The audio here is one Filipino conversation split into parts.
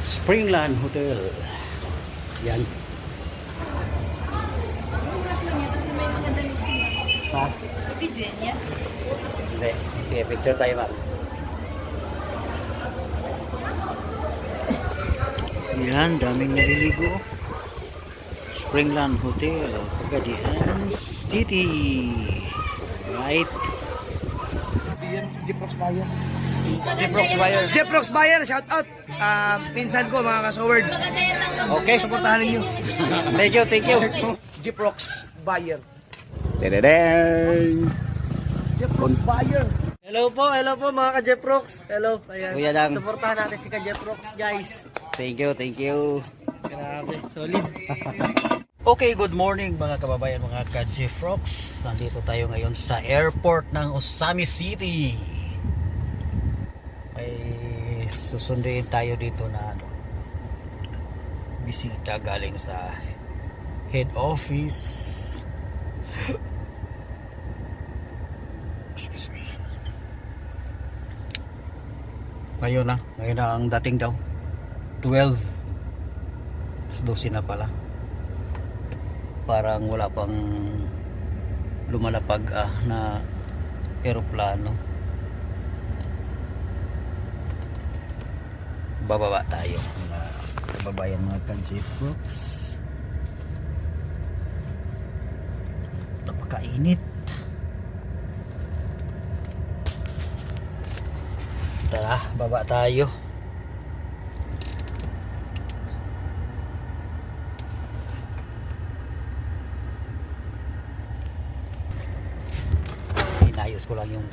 Springland Hotel. Yan. Ha? Hindi. Sige, picture tayo, ma'am. Yan, daming naliligo. Springland Hotel, Pagadian City. Right. Jeprox Bayer. Jeprox Bayer. Jeprox Bayer, shout out. Pinsan ko mga kasoward. Okay. Suportahan ninyo. Thank you, thank you. Jeprox Bayer. Tadadang. Jeprox Bayer. Hello po mga ka-Jeprox. Hello, ayan. Kuya Dang. Suportahan natin si ka-Jeprox, guys. Thank you, thank you. Grabe, solid. Okay, good morning mga kababayan, mga ka-Jeprox. Nandito tayo ngayon sa airport ng Osami City. May susunduin tayo dito na bisita galing sa head office. Excuse me. Ngayon na ang dating daw 12. 12 na pala. Parang wala pang lumalapag na eroplano. Bababa tayo mga kababayan, mga ka-Jeprox. Napakainit. Tara, baba tayo. Inayos ko lang yung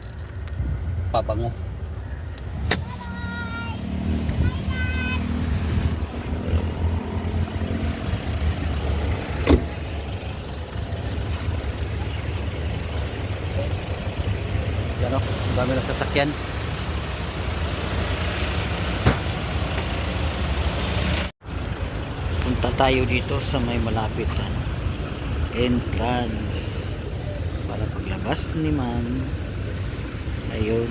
pabango. Yan o, dami ng sasakyan. Punta tayo dito sa may malapit sa entrance para paglabas ni ma'am, ayun,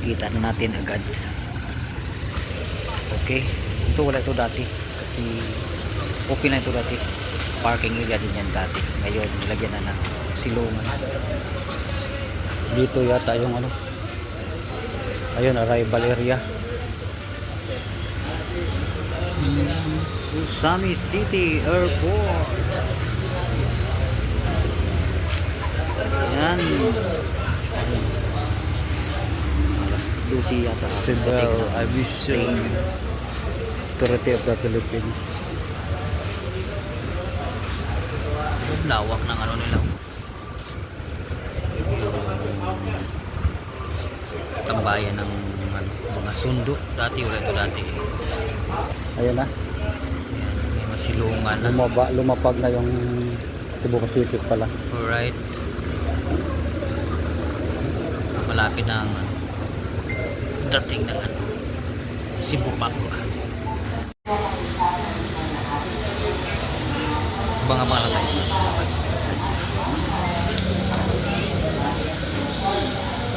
kita na natin agad. Okay, ito wala ito dati kasi okay na ito dati, parking area din yan dati. Ngayon nilagyan na ng silungan. Dito yata yung ayun, arrival area. Osami City Airport. Yan. Alas 12 yata. Cebu Aviation Authority of the Philippines. Lawak ng nila. Tambayan ng mga sundo. Dati wala ito dati. Ayan na. Ayan, may masilungan na. Lumapag na yung Cebu Pacific pala. Alright. Malapit na ang dating ng Cebu Pac. Abang-abang lang tayo.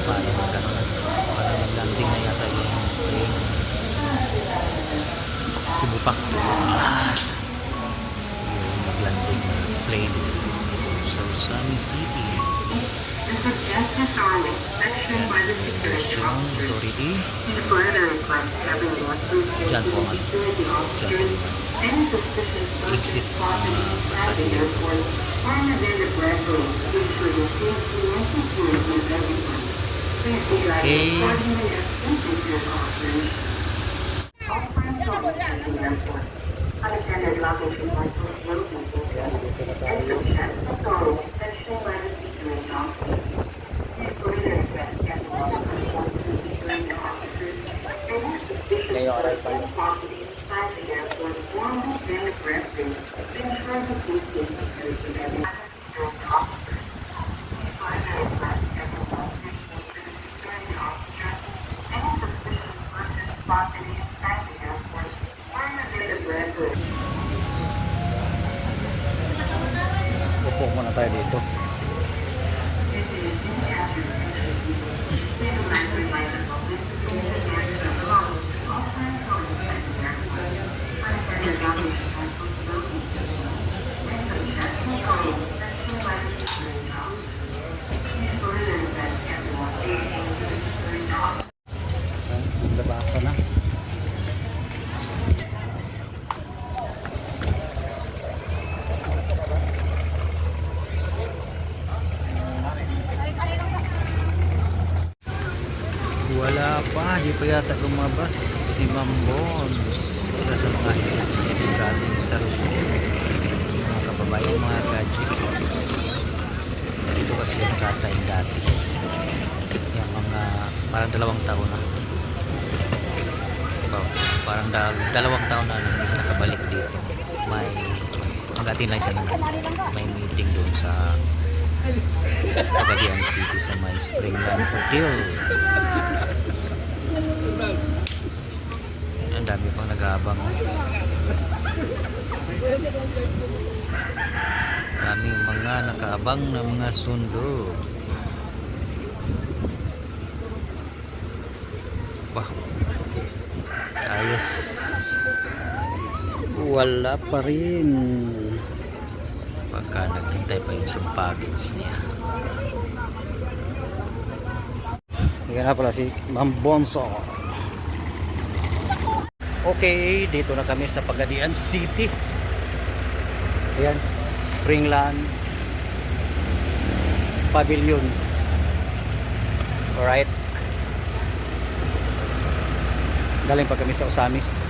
Paano magkano? Parang nag-landing na yata yung plane. Cebu Pac. Yung nag-landing na plane sa Osami City. Yan sa Immigration Authority. Diyan po ang exit ng pasahero. Okay. Ngayong arrival. Upo muna tayo dito. Labasa na. Wala pa, di pa yata lumabas si Ma'am Bones, isa sa mga hits galing sa Luzon. Mga kababayan, mga ka-G-Fox, dito kasi yung nakasign dati, yung mga parang 2 taon na, parang 2 taon na hindi siya nakabalik dito. Mag-atin lang siya ng may meeting doon sa Cagayan City sa may Springland Hotel. Ang dami pang nag-aabang. Daming mga nakaabang na mga sundo. Wah, ayos. Wala pa rin. Pagka naghintay pa yung isang package niya. Yan na pala si Ma'am Bonso. Okay, dito na kami sa Pagadian City. Ayan, Springland Pavilion. Alright. Galing pa kami sa Osamis.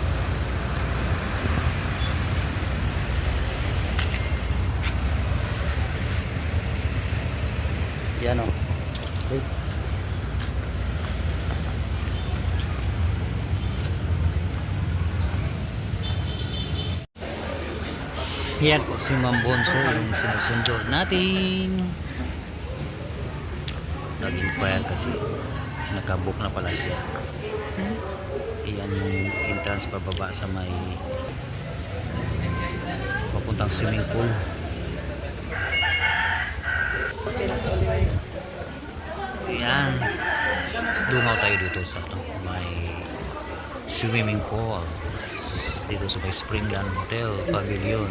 Yan o. Okay. Yan po si Ma'am Bonso yung sinusundo natin. Nag-inquire kasi nakabook na pala siya. Iyan yung entrance pababa sa may papuntang swimming pool. Ayan, dungaw tayo dito sa may swimming pool dito sa may Springland Hotel Pavilion.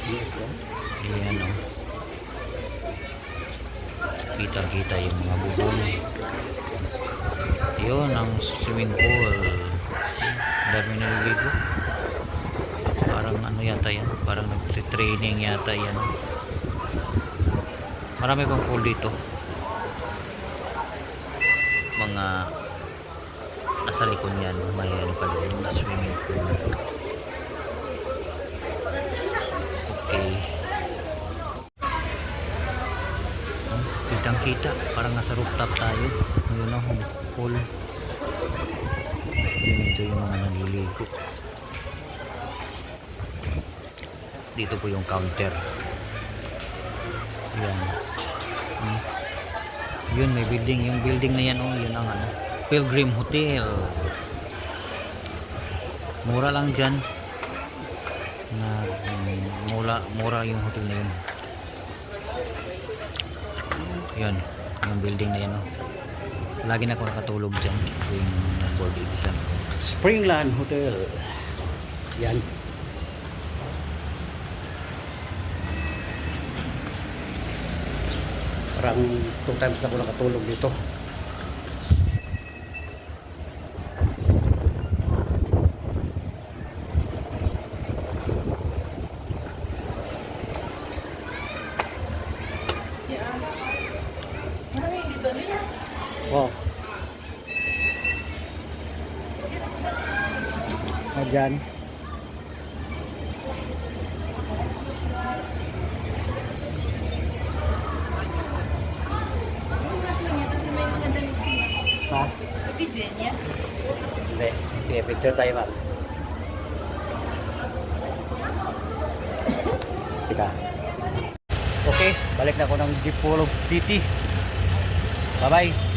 Ayan o, kita yung mga bubong. Yun ang swimming pool. Dami naliligo. Parang ano yata yan, parang nag-training yata yan. Marami pang pool dito. Mga nasa likod niyan, may ano pa doon na swimming pool. Okay. Kitang kita, parang nasa rooftop tayo. Ayun na, pool. Dito yung mga naliligo. Dito po yung counter. Yan. Yun, may building. Yung building na yan, oh, yun ang ano, Pilgrim Hotel. Mura lang dyan. Mura yung hotel na yun. Yun, yung building na yan, oh. Lagi na ako nakatulog dyan yung board exam. Springland Hotel. Yan. Parang 2 times ako nakatulog dito. Wow. Dyan. Ha? Bigyan niya. Hindi. Sige, picture tayo, ma'am. Tika. Okay, balik na ako ng Dipolog City. Bye-bye.